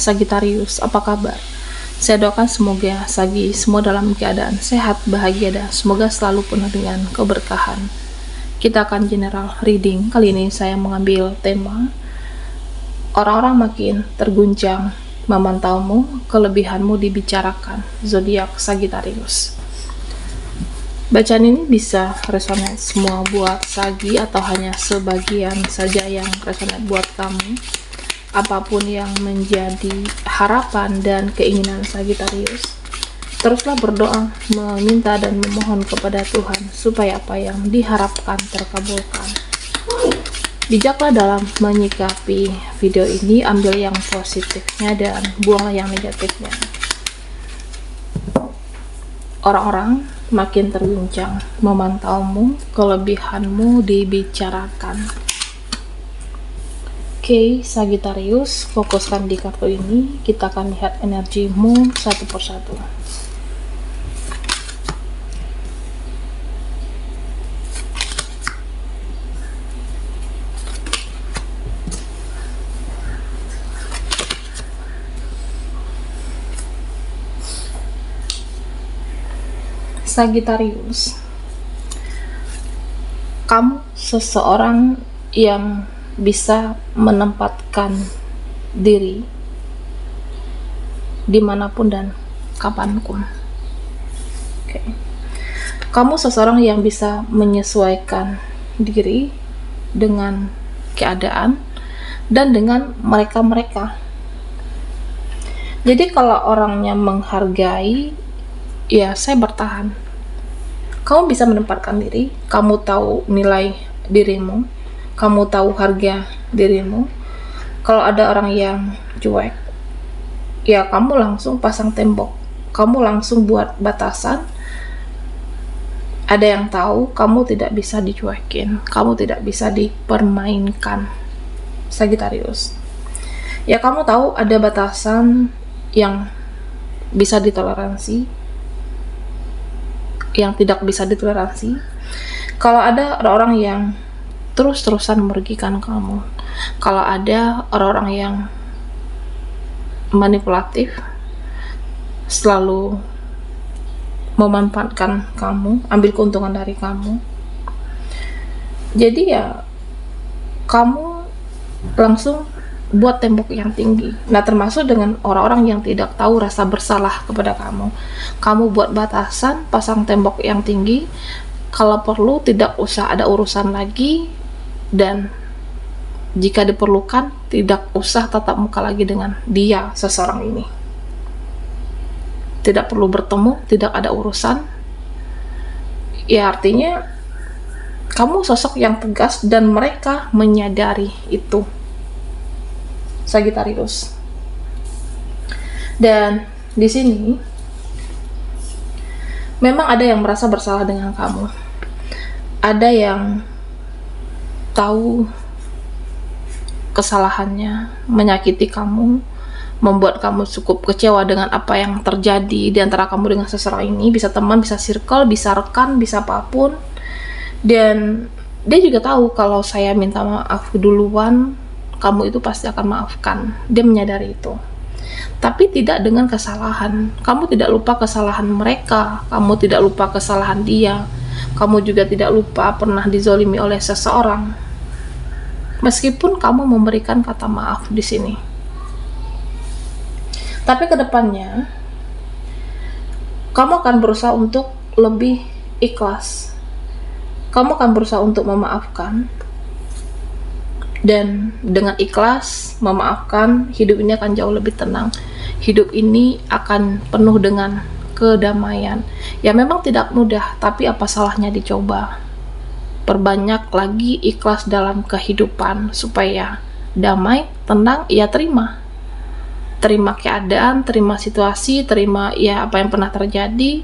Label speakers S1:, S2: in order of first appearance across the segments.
S1: Sagittarius, apa kabar? Saya doakan semoga Sagi semua dalam keadaan sehat, bahagia, dan semoga selalu penuh dengan keberkahan. Kita akan general reading. Kali ini saya mengambil tema orang-orang makin terguncang, memantaumu, kelebihanmu dibicarakan. Zodiak Sagittarius. Bacaan ini bisa resonate semua buat Sagi atau hanya sebagian saja yang resonate buat kamu. Apapun yang menjadi harapan dan keinginan Sagittarius, teruslah berdoa, meminta dan memohon kepada Tuhan supaya apa yang diharapkan terkabulkan. Bijaklah dalam menyikapi video ini, ambil yang positifnya dan buanglah yang negatifnya. Orang-orang makin terguncang, memantaumu, kelebihanmu dibicarakan. Oke, Sagittarius, fokuskan di kartu ini. Kita akan lihat energimu satu persatu. Sagittarius, kamu seseorang yang bisa menempatkan diri dimanapun dan kapanpun. Oke. Kamu seseorang yang bisa menyesuaikan diri dengan keadaan dan dengan mereka-mereka. Jadi kalau orangnya menghargai, ya saya bertahan. Kamu bisa menempatkan diri, kamu tahu nilai dirimu, kamu tahu harga dirimu. Kalau ada orang yang cuek, ya kamu langsung pasang tembok, kamu langsung buat batasan. Ada yang tahu kamu tidak bisa dicuekin, kamu tidak bisa dipermainkan, Sagittarius. Ya kamu tahu ada batasan yang bisa ditoleransi, yang tidak bisa ditoleransi. Kalau ada orang yang terus-terusan merugikan kamu, kalau ada orang-orang yang manipulatif, selalu memanfaatkan kamu, ambil keuntungan dari kamu, jadi ya kamu langsung buat tembok yang tinggi. Nah, termasuk dengan orang-orang yang tidak tahu rasa bersalah kepada kamu. Kamu buat batasan, pasang tembok yang tinggi. Kalau perlu tidak usah ada urusan lagi, dan jika diperlukan tidak usah tatap muka lagi dengan dia, seseorang ini. Tidak perlu bertemu, tidak ada urusan. Ya artinya kamu sosok yang tegas dan mereka menyadari itu, Sagittarius. Dan di sini memang ada yang merasa bersalah dengan kamu. Ada yang tahu kesalahannya, menyakiti kamu, membuat kamu cukup kecewa dengan apa yang terjadi di antara kamu dengan seseorang ini. Bisa teman, bisa circle, bisa rekan, bisa apapun. Dan dia juga tahu kalau saya minta maaf duluan, kamu itu pasti akan maafkan. Dia menyadari itu, tapi tidak dengan kesalahan. Kamu tidak lupa kesalahan mereka, kamu tidak lupa kesalahan dia. Kamu juga tidak lupa pernah dizolimi oleh seseorang, meskipun kamu memberikan kata maaf di sini. Tapi kedepannya kamu akan berusaha untuk lebih ikhlas. Kamu akan berusaha untuk memaafkan, dan dengan ikhlas memaafkan, hidup ini akan jauh lebih tenang. Hidup ini akan penuh dengan kedamaian. Ya memang tidak mudah, tapi apa salahnya dicoba. Perbanyak lagi ikhlas dalam kehidupan supaya damai, tenang. Ya terima keadaan, terima situasi, terima ya apa yang pernah terjadi,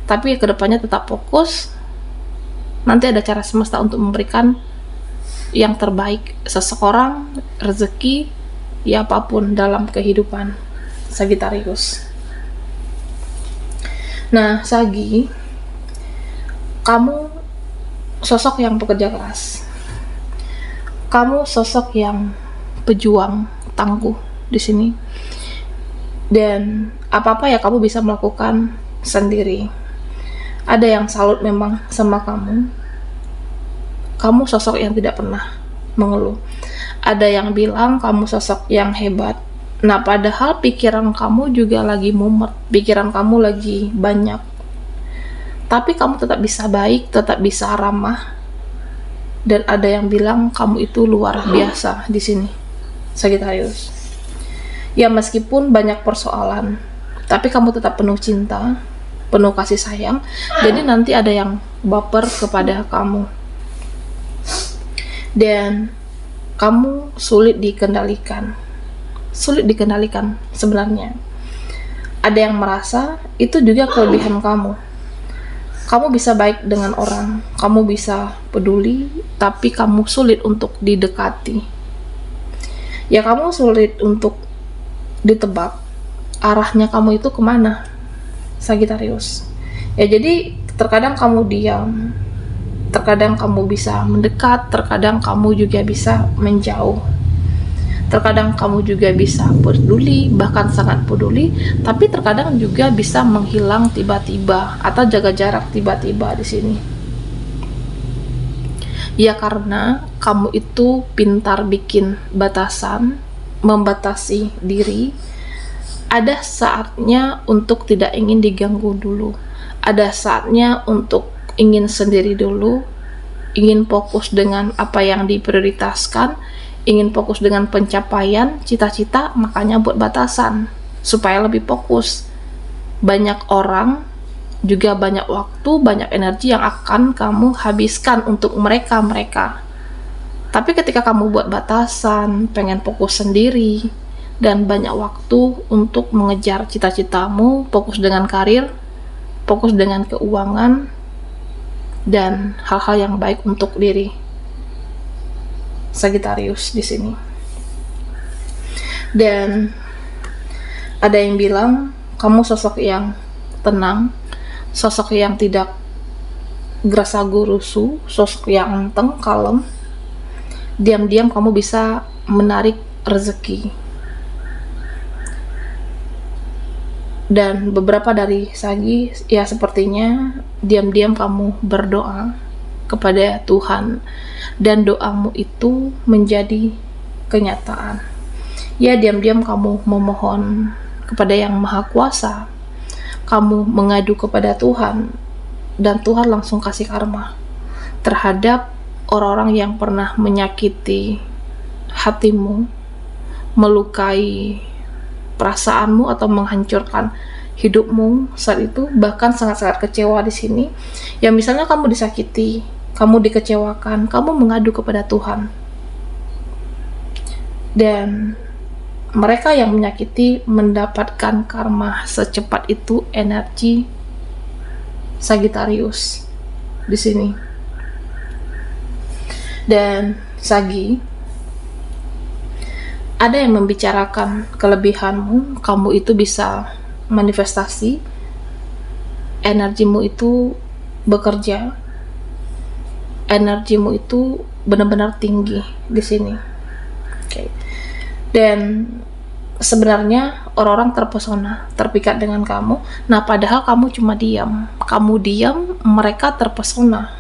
S1: tapi kedepannya tetap fokus. Nanti ada cara semesta untuk memberikan yang terbaik, seseorang, rezeki, ya apapun dalam kehidupan, Sagittarius. Nah, Sagi, kamu sosok yang pekerja keras. Kamu sosok yang pejuang, tangguh di sini. Dan apa-apa ya kamu bisa melakukan sendiri. Ada yang salut memang sama kamu. Kamu sosok yang tidak pernah mengeluh. Ada yang bilang kamu sosok yang hebat. Nah, padahal pikiran kamu juga lagi mumet, pikiran kamu lagi banyak. Tapi kamu tetap bisa baik, tetap bisa ramah. Dan ada yang bilang kamu itu luar biasa di sini, Sagittarius. Ya, meskipun banyak persoalan, tapi kamu tetap penuh cinta, penuh kasih sayang. Jadi nanti ada yang baper kepada kamu. Dan kamu sulit dikendalikan sebenarnya. Ada yang merasa itu juga kelebihan kamu. Kamu bisa baik dengan orang, kamu bisa peduli, tapi kamu sulit untuk didekati. Ya, kamu sulit untuk ditebak arahnya kamu itu kemana, Sagittarius. Ya, jadi terkadang kamu diam, terkadang kamu bisa mendekat, terkadang kamu juga bisa menjauh, terkadang kamu juga bisa peduli, bahkan sangat peduli, tapi terkadang juga bisa menghilang tiba-tiba atau jaga jarak tiba-tiba di sini. Ya, karena kamu itu pintar bikin batasan, membatasi diri. Ada saatnya untuk tidak ingin diganggu dulu. Ada saatnya untuk ingin sendiri dulu, ingin fokus dengan apa yang diprioritaskan, ingin fokus dengan pencapaian cita-cita, makanya buat batasan supaya lebih fokus. Banyak orang, juga banyak waktu, banyak energi yang akan kamu habiskan untuk mereka. Tapi ketika kamu buat batasan, pengen fokus sendiri, dan banyak waktu untuk mengejar cita-citamu, fokus dengan karir, fokus dengan keuangan, dan hal-hal yang baik untuk diri, Sagittarius di sini. Dan ada yang bilang kamu sosok yang tenang, sosok yang tidak gerasa gurusu, sosok yang anteng, kalem. Diam-diam kamu bisa menarik rezeki. Dan beberapa dari Sagi, ya sepertinya diam-diam kamu berdoa kepada Tuhan, dan doamu itu menjadi kenyataan. Ya, diam-diam kamu memohon kepada Yang Maha Kuasa, kamu mengadu kepada Tuhan, dan Tuhan langsung kasih karma terhadap orang-orang yang pernah menyakiti hatimu, melukai perasaanmu, atau menghancurkan hidupmu saat itu, bahkan sangat-sangat kecewa di sini. Ya, misalnya kamu disakiti, kamu dikecewakan, kamu mengadu kepada Tuhan. Dan mereka yang menyakiti mendapatkan karma secepat itu, energi Sagittarius di sini. Dan Sagi, ada yang membicarakan kelebihanmu, kamu itu bisa manifestasi, energimu itu bekerja, energimu itu benar-benar tinggi di sini. Okay. Dan sebenarnya orang-orang terpesona, terpikat dengan kamu. Nah, padahal kamu cuma diam. Kamu diam, mereka terpesona.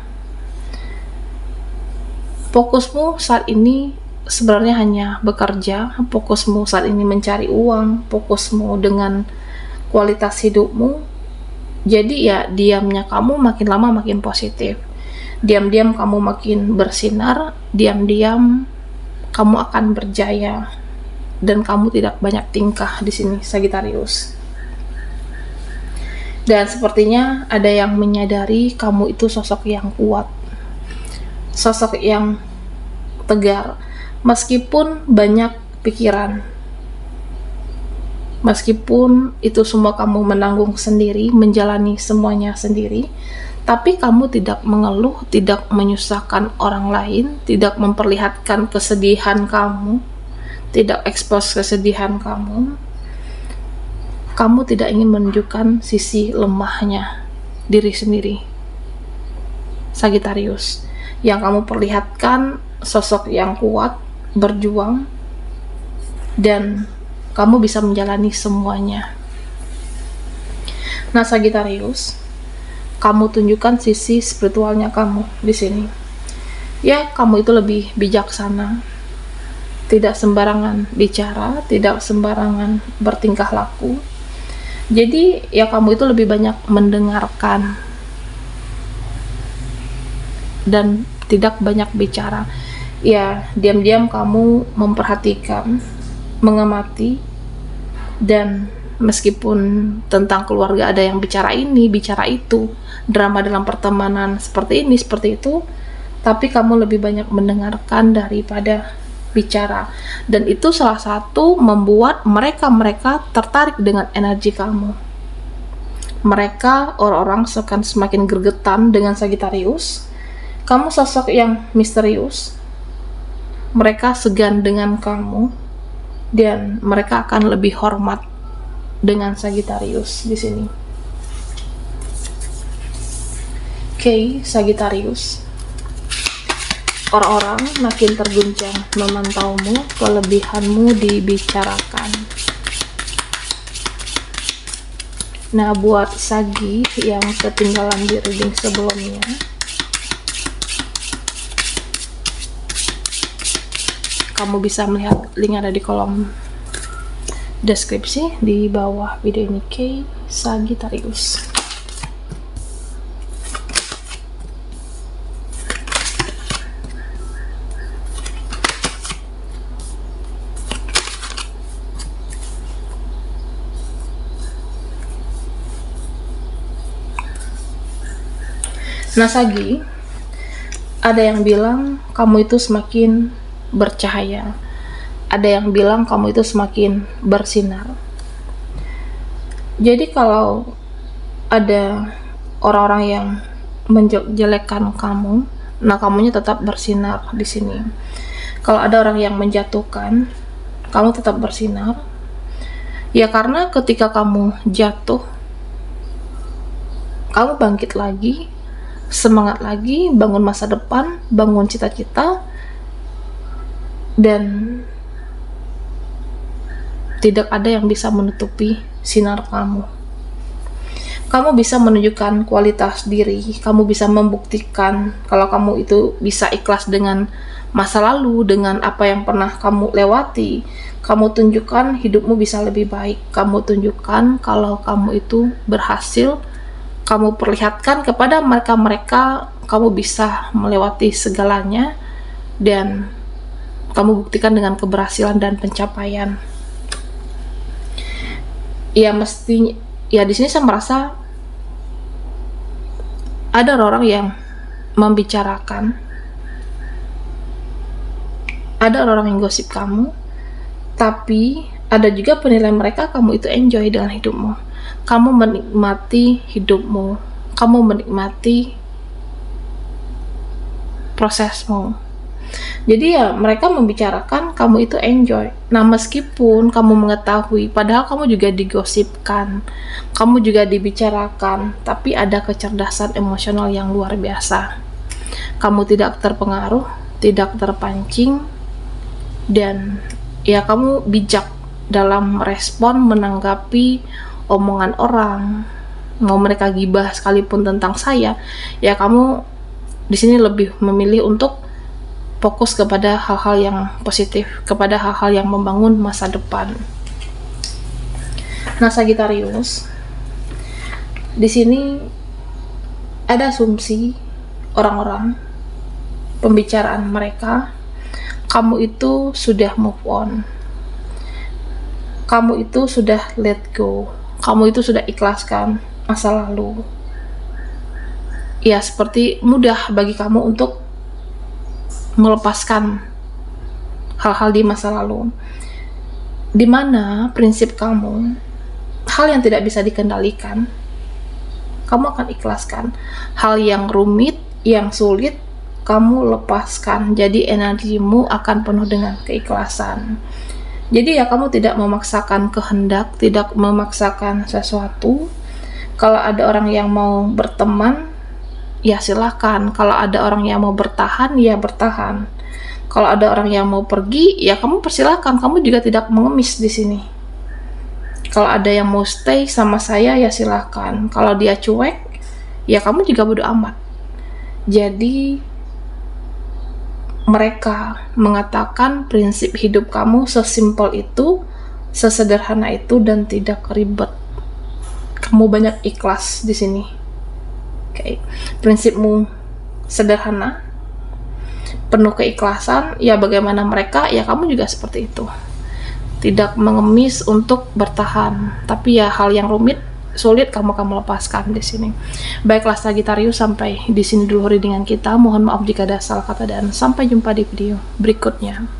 S1: Fokusmu saat ini sebenarnya hanya bekerja, fokusmu saat ini mencari uang, fokusmu dengan kualitas hidupmu. Jadi ya, diamnya kamu makin lama makin positif. Diam-diam kamu makin bersinar, diam-diam kamu akan berjaya, dan kamu tidak banyak tingkah di sini, Sagittarius. Dan sepertinya ada yang menyadari kamu itu sosok yang kuat, sosok yang tegar, meskipun banyak pikiran, meskipun itu semua kamu menanggung sendiri, menjalani semuanya sendiri, tapi kamu tidak mengeluh, tidak menyusahkan orang lain, tidak memperlihatkan kesedihan kamu, tidak ekspos kesedihan kamu. Kamu tidak ingin menunjukkan sisi lemahnya diri sendiri, Sagittarius. Yang kamu perlihatkan sosok yang kuat, berjuang, dan kamu bisa menjalani semuanya. Nah, Sagittarius, kamu tunjukkan sisi spiritualnya kamu di sini. Ya, kamu itu lebih bijaksana, tidak sembarangan bicara, tidak sembarangan bertingkah laku. Jadi, ya kamu itu lebih banyak mendengarkan dan tidak banyak bicara. Ya, diam-diam kamu memperhatikan, mengamati, dan meskipun tentang keluarga ada yang bicara ini, bicara itu, drama dalam pertemanan seperti ini, seperti itu, tapi kamu lebih banyak mendengarkan daripada bicara. Dan itu salah satu membuat mereka tertarik dengan energi kamu. Mereka, orang-orang akan semakin gregetan dengan Sagittarius. Kamu sosok yang misterius. Mereka segan dengan kamu dan mereka akan lebih hormat dengan Sagittarius di sini. Oke, Sagittarius. Orang-orang makin terguncang memantaumu, kelebihanmu dibicarakan. Nah, buat Sagi yang ketinggalan di reading sebelumnya, kamu bisa melihat link ada di kolom deskripsi di bawah video ini. Oke, Sagittarius. Nah, Sagi, ada yang bilang kamu itu semakin bercahaya, ada yang bilang kamu itu semakin bersinar. Jadi kalau ada orang-orang yang menjelekkan kamu, nah kamunya tetap bersinar di sini. Kalau ada orang yang menjatuhkan, kamu tetap bersinar. Ya karena ketika kamu jatuh, kamu bangkit lagi, semangat lagi, bangun masa depan, bangun cita-cita, dan tidak ada yang bisa menutupi sinar kamu. Kamu bisa menunjukkan kualitas diri, kamu bisa membuktikan kalau kamu itu bisa ikhlas dengan masa lalu, dengan apa yang pernah kamu lewati. Kamu tunjukkan hidupmu bisa lebih baik, kamu tunjukkan kalau kamu itu berhasil. Kamu perlihatkan kepada mereka kamu bisa melewati segalanya, dan kamu buktikan dengan keberhasilan dan pencapaian. Ya mestinya, ya di sini saya merasa ada orang yang membicarakan, ada orang yang gosip kamu, tapi ada juga penilaian mereka kamu itu enjoy dengan hidupmu. Kamu menikmati hidupmu, kamu menikmati prosesmu. Jadi ya mereka membicarakan kamu itu enjoy. Nah meskipun kamu mengetahui, padahal kamu juga digosipkan, kamu juga dibicarakan, tapi ada kecerdasan emosional yang luar biasa. Kamu tidak terpengaruh, tidak terpancing, dan ya kamu bijak dalam respon menanggapi omongan orang. Mau mereka gibah sekalipun tentang saya, ya kamu di sini lebih memilih untuk fokus kepada hal-hal yang positif, kepada hal-hal yang membangun masa depan. Nah, Sagittarius, di sini ada asumsi orang-orang, pembicaraan mereka, kamu itu sudah move on, kamu itu sudah let go, kamu itu sudah ikhlaskan masa lalu. Ya, seperti mudah bagi kamu untuk melepaskan hal-hal di masa lalu, di mana prinsip kamu, hal yang tidak bisa dikendalikan, kamu akan ikhlaskan. Hal yang rumit, yang sulit, kamu lepaskan. Jadi energimu akan penuh dengan keikhlasan. Jadi ya kamu tidak memaksakan kehendak, tidak memaksakan sesuatu. Kalau ada orang yang mau berteman, ya silahkan. Kalau ada orang yang mau bertahan, ya bertahan. Kalau ada orang yang mau pergi, ya kamu persilahkan. Kamu juga tidak mengemis di sini. Kalau ada yang mau stay sama saya ya silahkan. Kalau dia cuek, ya kamu juga bodo amat. Jadi mereka mengatakan prinsip hidup kamu sesimpel itu, sesederhana itu, dan tidak ribet. Kamu banyak ikhlas di sini. Oke. Prinsipmu sederhana, penuh keikhlasan, ya bagaimana mereka, ya kamu juga seperti itu. Tidak mengemis untuk bertahan, tapi ya hal yang rumit, sulit kamu lepaskan di sini. Baiklah Sagittarius, sampai di sini dulu readingan kita. Mohon maaf jika ada salah kata dan sampai jumpa di video berikutnya.